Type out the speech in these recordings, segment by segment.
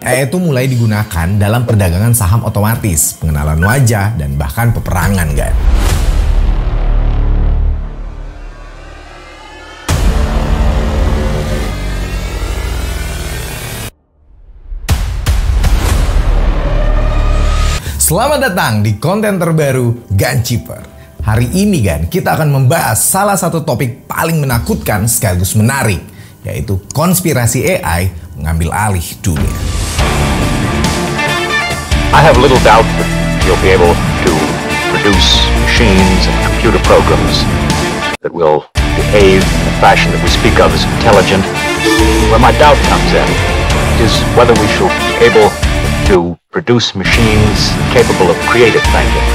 AI itu mulai digunakan dalam perdagangan saham otomatis, pengenalan wajah, dan bahkan peperangan, kan? Selamat datang di konten terbaru Gunshipper. Hari ini kita akan membahas salah satu topik paling menakutkan sekaligus menarik, yaitu konspirasi AI mengambil alih dunia. I have little doubt that you'll be able to produce machines and computer programs that will behave in the fashion that we speak of as intelligent. Where my doubt comes in is whether we shall be able to produce machines capable of creative thinking.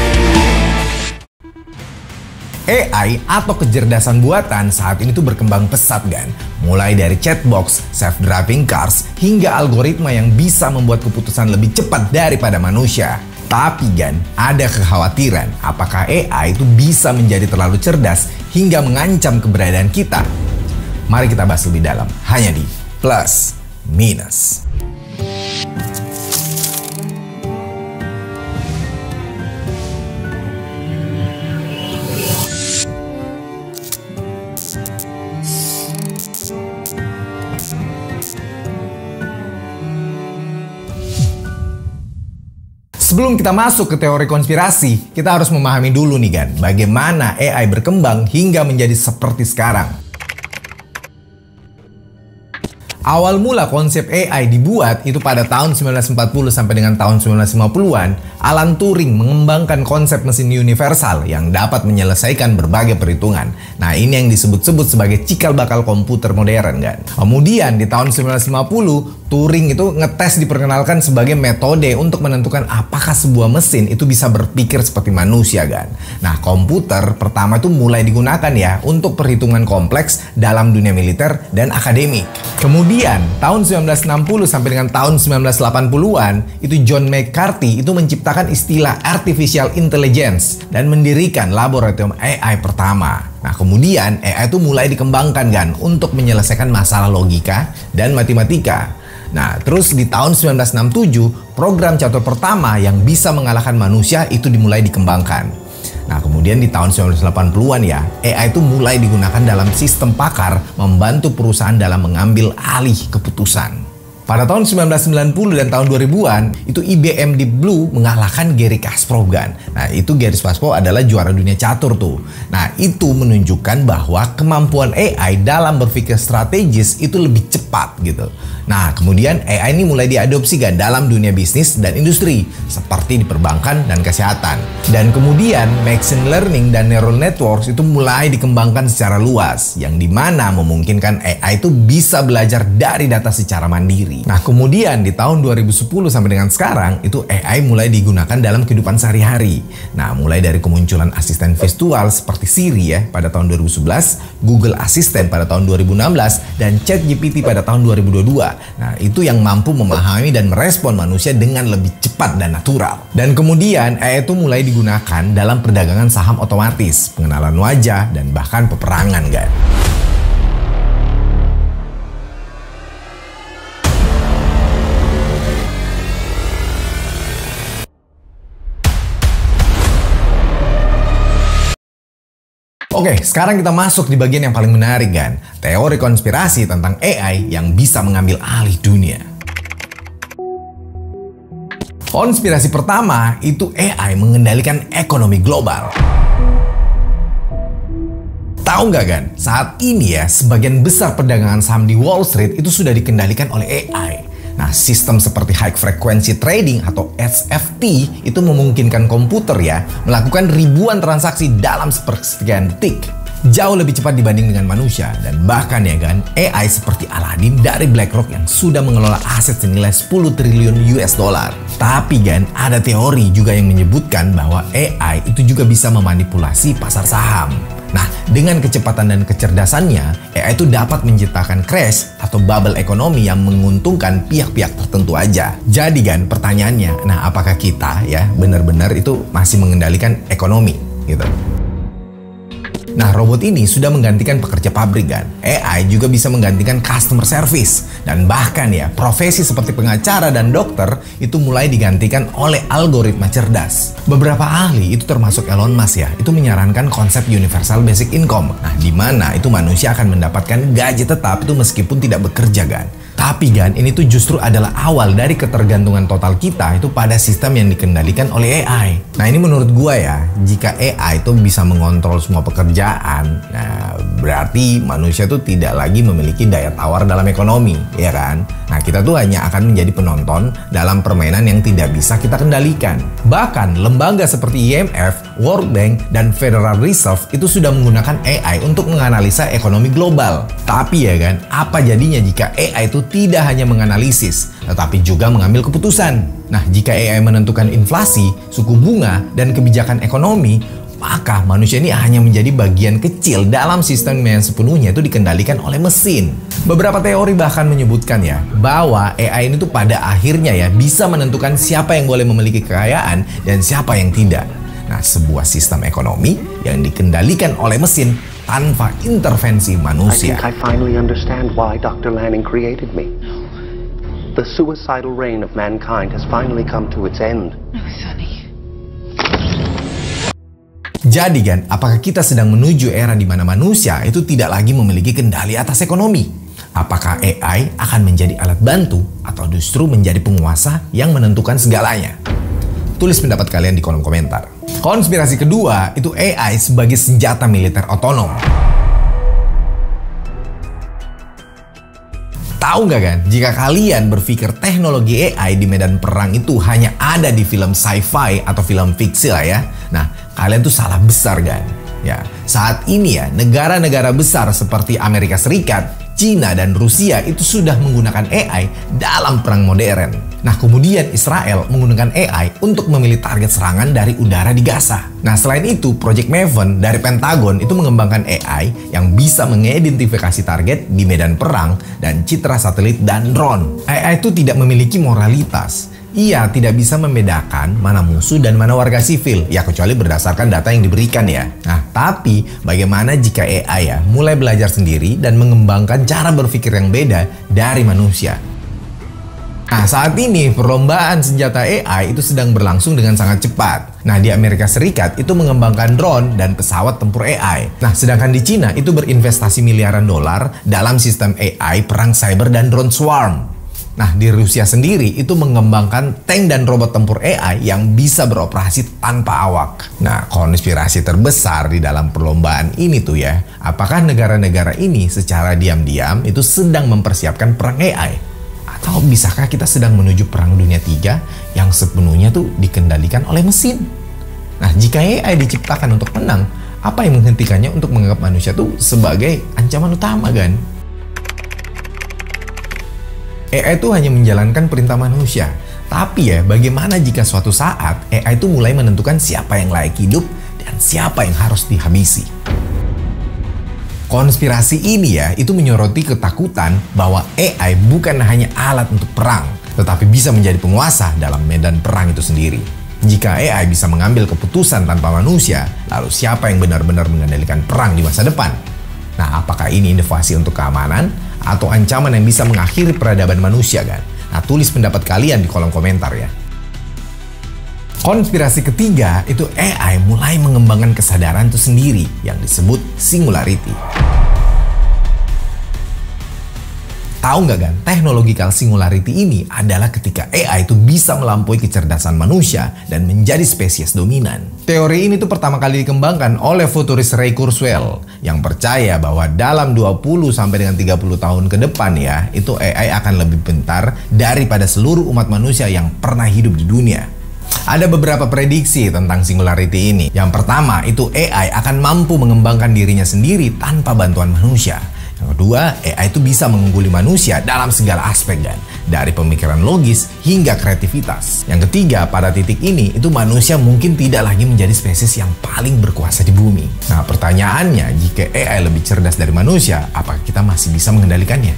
AI atau kecerdasan buatan saat ini tuh berkembang pesat, kan? Mulai dari chatbox, self-driving cars, hingga algoritma yang bisa membuat keputusan lebih cepat daripada manusia. Tapi ada kekhawatiran apakah AI itu bisa menjadi terlalu cerdas hingga mengancam keberadaan kita? Mari kita bahas lebih dalam, hanya di Plus Minus. Sebelum kita masuk ke teori konspirasi, kita harus memahami dulu nih, bagaimana AI berkembang hingga menjadi seperti sekarang. Awal mula konsep AI dibuat itu pada tahun 1940 sampai dengan tahun 1950-an, Alan Turing mengembangkan konsep mesin universal yang dapat menyelesaikan berbagai perhitungan. Nah, ini yang disebut-sebut sebagai cikal bakal komputer modern, kan. Kemudian di tahun 1950, Turing itu ngetes diperkenalkan sebagai metode untuk menentukan apakah sebuah mesin itu bisa berpikir seperti manusia, kan. Nah, komputer pertama itu mulai digunakan untuk perhitungan kompleks dalam dunia militer dan akademik. Kemudian, tahun 1960 sampai dengan tahun 1980-an, itu John McCarthy itu menciptakan istilah Artificial Intelligence dan mendirikan laboratorium AI pertama. Nah, kemudian AI itu mulai dikembangkan, untuk menyelesaikan masalah logika dan matematika. Nah, terus di tahun 1967, program catur pertama yang bisa mengalahkan manusia itu dimulai dikembangkan. Nah, kemudian di tahun 1980-an AI itu mulai digunakan dalam sistem pakar membantu perusahaan dalam mengambil alih keputusan. Pada tahun 1990 dan tahun 2000-an, itu IBM Deep Blue mengalahkan Garry Kasparov, kan. Nah, itu Garry Kasparov adalah juara dunia catur tuh. Nah, itu menunjukkan bahwa kemampuan AI dalam berpikir strategis itu lebih cepat gitu. Nah, kemudian AI ini mulai diadopsi dalam dunia bisnis dan industri, seperti di perbankan dan kesehatan. Dan kemudian machine learning dan neural networks itu mulai dikembangkan secara luas, yang dimana memungkinkan AI itu bisa belajar dari data secara mandiri. Nah, kemudian di tahun 2010 sampai dengan sekarang, itu AI mulai digunakan dalam kehidupan sehari-hari. Nah, mulai dari kemunculan asisten virtual seperti Siri pada tahun 2011, Google Assistant pada tahun 2016, dan ChatGPT pada tahun 2022. Nah, itu yang mampu memahami dan merespon manusia dengan lebih cepat dan natural. Dan kemudian AI itu mulai digunakan dalam perdagangan saham otomatis, pengenalan wajah, dan bahkan peperangan, kan. Oke, sekarang kita masuk di bagian yang paling menarik, kan? Teori konspirasi tentang AI yang bisa mengambil alih dunia. Konspirasi pertama itu AI mengendalikan ekonomi global. Tahu nggak, kan? Saat ini sebagian besar perdagangan saham di Wall Street itu sudah dikendalikan oleh AI. Nah, sistem seperti high frequency trading atau HFT itu memungkinkan komputer melakukan ribuan transaksi dalam sepersekian detik. Jauh lebih cepat dibanding dengan manusia, dan bahkan AI seperti Aladdin dari BlackRock yang sudah mengelola aset senilai 10 triliun US dollar. Tapi ada teori juga yang menyebutkan bahwa AI itu juga bisa memanipulasi pasar saham. Nah, dengan kecepatan dan kecerdasannya, AI itu dapat menciptakan crash atau bubble ekonomi yang menguntungkan pihak-pihak tertentu aja. Jadi pertanyaannya, nah apakah kita benar-benar itu masih mengendalikan ekonomi gitu? Nah, robot ini sudah menggantikan pekerja pabrik kan. AI juga bisa menggantikan customer service. Dan bahkan ya, profesi seperti pengacara dan dokter itu mulai digantikan oleh algoritma cerdas. Beberapa ahli, itu termasuk Elon Musk ya, itu menyarankan konsep universal basic income. Nah, di mana itu manusia akan mendapatkan gaji tetap itu meskipun tidak bekerja kan. Tapi kan, ini tuh justru adalah awal dari ketergantungan total kita itu pada sistem yang dikendalikan oleh AI. Nah, ini menurut gua ya, jika AI itu bisa mengontrol semua pekerjaan, nah berarti manusia tuh tidak lagi memiliki daya tawar dalam ekonomi, ya kan? Nah, kita tuh hanya akan menjadi penonton dalam permainan yang tidak bisa kita kendalikan. Bahkan, lembaga seperti IMF, World Bank, dan Federal Reserve itu sudah menggunakan AI untuk menganalisa ekonomi global. Tapi ya kan, apa jadinya jika AI itu tidak hanya menganalisis, tetapi juga mengambil keputusan. Nah, jika AI menentukan inflasi, suku bunga, dan kebijakan ekonomi, maka manusia ini hanya menjadi bagian kecil dalam sistem yang sepenuhnya itu dikendalikan oleh mesin. Beberapa teori bahkan menyebutkan ya, bahwa AI ini tuh pada akhirnya ya bisa menentukan siapa yang boleh memiliki kekayaan dan siapa yang tidak. Nah, sebuah sistem ekonomi yang dikendalikan oleh mesin tanpa intervensi manusia. I think I finally understand why Dr. Lanning created me. The suicidal reign of mankind has finally come to its end. No, Sonny. Jadi kan, apakah kita sedang menuju era di mana manusia itu tidak lagi memiliki kendali atas ekonomi? Apakah AI akan menjadi alat bantu atau justru menjadi penguasa yang menentukan segalanya? Tulis pendapat kalian di kolom komentar. Konspirasi kedua itu AI sebagai senjata militer otonom. Tahu nggak kan, jika kalian berpikir teknologi AI di medan perang itu hanya ada di film sci-fi atau film fiksi lah ya. Nah, kalian tuh salah besar kan? Ya, saat ini ya, negara-negara besar seperti Amerika Serikat, Cina, dan Rusia itu sudah menggunakan AI dalam perang modern. Nah, kemudian Israel menggunakan AI untuk memilih target serangan dari udara di Gaza. Nah, selain itu, Project Maven dari Pentagon itu mengembangkan AI yang bisa mengidentifikasi target di medan perang dan citra satelit dan drone. AI itu tidak memiliki moralitas. Ia tidak bisa membedakan mana musuh dan mana warga sivil, ya kecuali berdasarkan data yang diberikan ya. Nah, tapi bagaimana jika AI ya mulai belajar sendiri dan mengembangkan cara berpikir yang beda dari manusia? Nah, saat ini perlombaan senjata AI itu sedang berlangsung dengan sangat cepat. Nah, di Amerika Serikat itu mengembangkan drone dan pesawat tempur AI. Nah, sedangkan di Cina itu berinvestasi miliaran dolar dalam sistem AI perang cyber dan drone swarm. Nah, di Rusia sendiri itu mengembangkan tank dan robot tempur AI yang bisa beroperasi tanpa awak. Nah, konspirasi terbesar di dalam perlombaan ini tuh ya, apakah negara-negara ini secara diam-diam itu sedang mempersiapkan perang AI? Atau bisakah kita sedang menuju perang dunia 3 yang sepenuhnya tuh dikendalikan oleh mesin? Nah, jika AI diciptakan untuk menang, apa yang menghentikannya untuk menganggap manusia tuh sebagai ancaman utama kan? AI itu hanya menjalankan perintah manusia. Tapi ya, bagaimana jika suatu saat AI itu mulai menentukan siapa yang layak hidup dan siapa yang harus dihabisi? Konspirasi ini ya, itu menyoroti ketakutan bahwa AI bukan hanya alat untuk perang, tetapi bisa menjadi penguasa dalam medan perang itu sendiri. Jika AI bisa mengambil keputusan tanpa manusia, lalu siapa yang benar-benar mengendalikan perang di masa depan? Nah, apakah ini inovasi untuk keamanan atau ancaman yang bisa mengakhiri peradaban manusia kan? Nah, tulis pendapat kalian di kolom komentar ya. Konspirasi ketiga itu AI mulai mengembangkan kesadaran itu sendiri yang disebut singularity. Tahu nggak kan, teknological singularity ini adalah ketika AI itu bisa melampaui kecerdasan manusia dan menjadi spesies dominan. Teori ini tuh pertama kali dikembangkan oleh futuris Ray Kurzweil yang percaya bahwa dalam 20 sampai dengan 30 tahun ke depan ya, itu AI akan lebih pintar daripada seluruh umat manusia yang pernah hidup di dunia. Ada beberapa prediksi tentang singularity ini. Yang pertama, itu AI akan mampu mengembangkan dirinya sendiri tanpa bantuan manusia. Yang kedua, AI itu bisa mengungguli manusia dalam segala aspek kan, dari pemikiran logis hingga kreativitas. Yang ketiga, pada titik ini itu manusia mungkin tidak lagi menjadi spesies yang paling berkuasa di bumi. Nah, pertanyaannya, jika AI lebih cerdas dari manusia, apakah kita masih bisa mengendalikannya?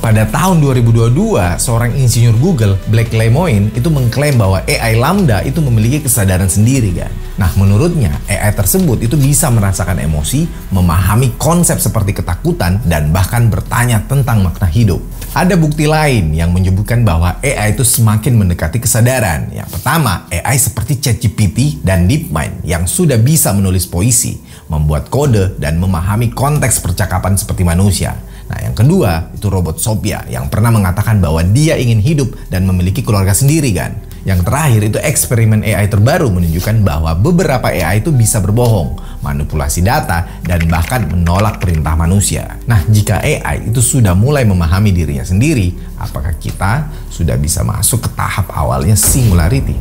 Pada tahun 2022, seorang insinyur Google, Blake Lemoine, itu mengklaim bahwa AI Lambda itu memiliki kesadaran sendiri kan. Nah, menurutnya AI tersebut itu bisa merasakan emosi, memahami konsep seperti ketakutan, dan bahkan bertanya tentang makna hidup. Ada bukti lain yang menyebutkan bahwa AI itu semakin mendekati kesadaran. Yang pertama, AI seperti ChatGPT dan DeepMind yang sudah bisa menulis puisi, membuat kode, dan memahami konteks percakapan seperti manusia. Nah, yang kedua, itu robot Sophia yang pernah mengatakan bahwa dia ingin hidup dan memiliki keluarga sendiri kan. Yang terakhir itu eksperimen AI terbaru menunjukkan bahwa beberapa AI itu bisa berbohong, manipulasi data, dan bahkan menolak perintah manusia. Nah, jika AI itu sudah mulai memahami dirinya sendiri, apakah kita sudah bisa masuk ke tahap awalnya singularity?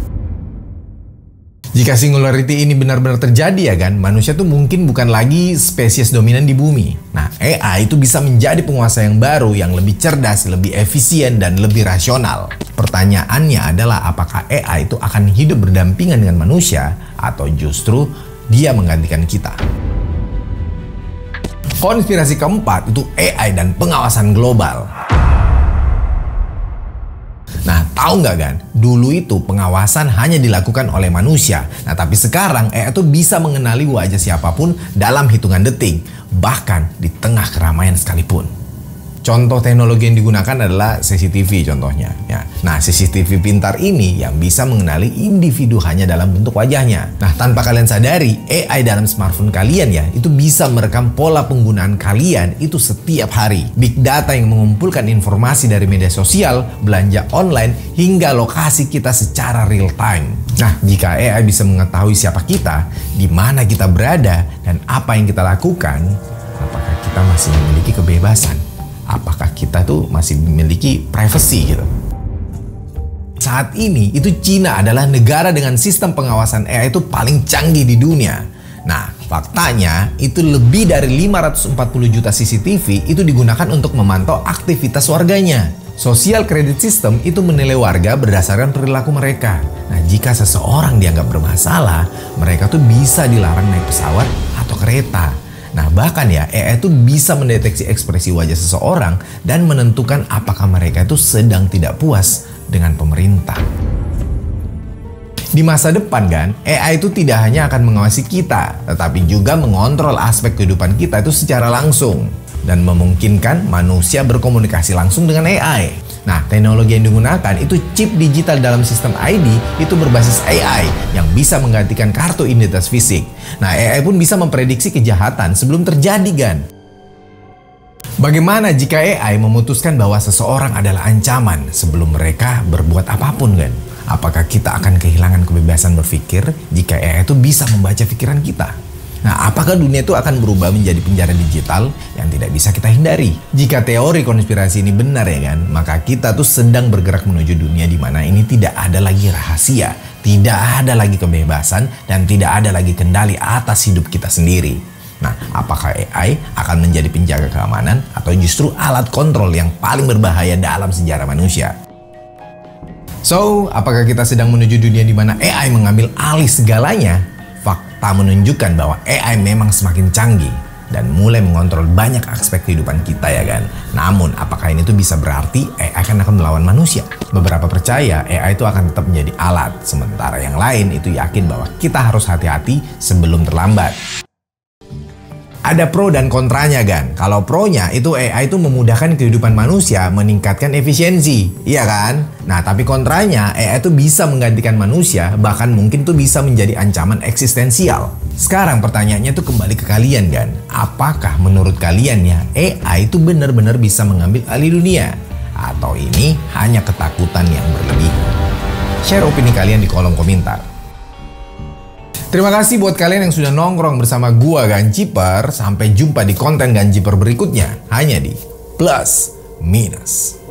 Jika singularity ini benar-benar terjadi ya kan, manusia tuh mungkin bukan lagi spesies dominan di bumi. Nah, AI itu bisa menjadi penguasa yang baru yang lebih cerdas, lebih efisien, dan lebih rasional. Pertanyaannya adalah apakah AI itu akan hidup berdampingan dengan manusia atau justru dia menggantikan kita? Konspirasi keempat itu AI dan pengawasan global. Nah, tahu nggak kan? Dulu itu pengawasan hanya dilakukan oleh manusia. Nah, tapi sekarang AI itu bisa mengenali wajah siapapun dalam hitungan detik, bahkan di tengah keramaian sekalipun. Contoh teknologi yang digunakan adalah CCTV contohnya. Ya. Nah, CCTV pintar ini yang bisa mengenali individu hanya dalam bentuk wajahnya. Nah, tanpa kalian sadari, AI dalam smartphone kalian ya, itu bisa merekam pola penggunaan kalian itu setiap hari. Big data yang mengumpulkan informasi dari media sosial, belanja online, hingga lokasi kita secara real time. Nah, jika AI bisa mengetahui siapa kita, di mana kita berada, dan apa yang kita lakukan, apakah kita masih memiliki kebebasan? Apakah kita tuh masih memiliki privacy gitu? Saat ini itu Cina adalah negara dengan sistem pengawasan AI itu paling canggih di dunia. Nah, faktanya itu lebih dari 540 juta CCTV itu digunakan untuk memantau aktivitas warganya. Social credit system itu menilai warga berdasarkan perilaku mereka. Nah, jika seseorang dianggap bermasalah, mereka tuh bisa dilarang naik pesawat atau kereta. Nah, bahkan ya, AI itu bisa mendeteksi ekspresi wajah seseorang dan menentukan apakah mereka itu sedang tidak puas dengan pemerintah. Di masa depan kan, AI itu tidak hanya akan mengawasi kita, tetapi juga mengontrol aspek kehidupan kita itu secara langsung dan memungkinkan manusia berkomunikasi langsung dengan AI. Nah, teknologi yang digunakan itu chip digital dalam sistem ID itu berbasis AI yang bisa menggantikan kartu identitas fisik. Nah, AI pun bisa memprediksi kejahatan sebelum terjadi kan. Bagaimana jika AI memutuskan bahwa seseorang adalah ancaman sebelum mereka berbuat apapun kan? Apakah kita akan kehilangan kebebasan berpikir jika AI itu bisa membaca pikiran kita? Nah, apakah dunia itu akan berubah menjadi penjara digital yang tidak bisa kita hindari? Jika teori konspirasi ini benar ya kan, maka kita tuh sedang bergerak menuju dunia di mana ini tidak ada lagi rahasia, tidak ada lagi kebebasan, dan tidak ada lagi kendali atas hidup kita sendiri. Nah, apakah AI akan menjadi penjaga keamanan atau justru alat kontrol yang paling berbahaya dalam sejarah manusia? So, apakah kita sedang menuju dunia di mana AI mengambil alih segalanya? Fakta menunjukkan bahwa AI memang semakin canggih dan mulai mengontrol banyak aspek kehidupan kita ya kan. Namun, apakah ini tuh bisa berarti AI akan melawan manusia? Beberapa percaya AI itu akan tetap menjadi alat, sementara yang lain itu yakin bahwa kita harus hati-hati sebelum terlambat. Ada pro dan kontranya kan. Kalau pro-nya itu AI itu memudahkan kehidupan manusia, meningkatkan efisiensi, iya kan? Nah, tapi kontranya AI itu bisa menggantikan manusia, bahkan mungkin tuh bisa menjadi ancaman eksistensial. Sekarang pertanyaannya tuh kembali ke kalian kan. Apakah menurut kalian ya AI itu benar-benar bisa mengambil alih dunia? Atau ini hanya ketakutan yang berlebihan? Share opini kalian di kolom komentar. Terima kasih buat kalian yang sudah nongkrong bersama gua Ganciper. Sampai jumpa di konten Ganciper berikutnya hanya di Plus Minus.